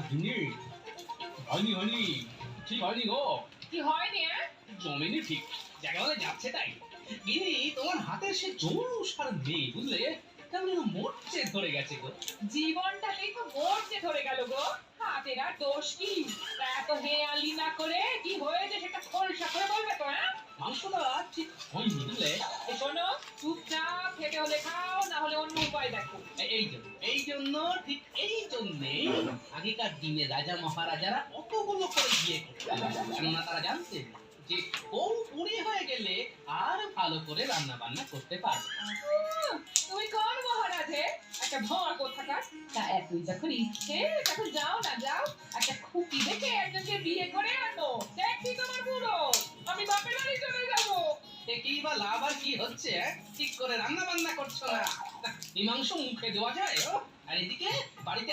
গিন্নি, হয়নি হয়নি, ঠিক হয়নি গো। কি হয়নি? জমেনি ঠিক, জায়গা বলে যাচ্ছে তাই। গিন্নি, তোমার হাতের সে জৌলুস আর নেই, বুঝলে? কেমন যেন মরচে ধরে গেছে গো। জীবনটাতেই তো মরচে ধরে গেল গো। হাতের আর দোষ কি? তা এত হেয়ালি না করে কি হয়েছে সেটা খোলসা করে বলবে তো? মাংসটা ঠিক হয়নি, বুঝলে? শোনো, চুপচাপ খেতে হলে খাও, না হলে অন্য উপায় দেখো। এই জন্য ঠিক এই জন্যেই আগেকার দিনে রাজা মহারাজারা অতগুলো করে বিয়ে করতেন। কেননা তারা জানতেন যে বউ বুড়ি হয়ে গেলে আর ভালো করে রান্না বান্না করতে পারবে না। তুমি কোন মহারাজে? একটা ভর কোথাকার। তা এতই যখন ইচ্ছে তখন যাও না, যাও একটা খুকি দেখে একজনকে বিয়ে করে আনো। দেখি তোমার বুড়ো, আমি বাপের বাড়ি চলে যাবো। কি বা লাভ আর কি হচ্ছে? ঠিক করে রান্না বান্না করছো না, মীমাংস মুখে দেওয়া যায়। আর এদিকে বাড়িতে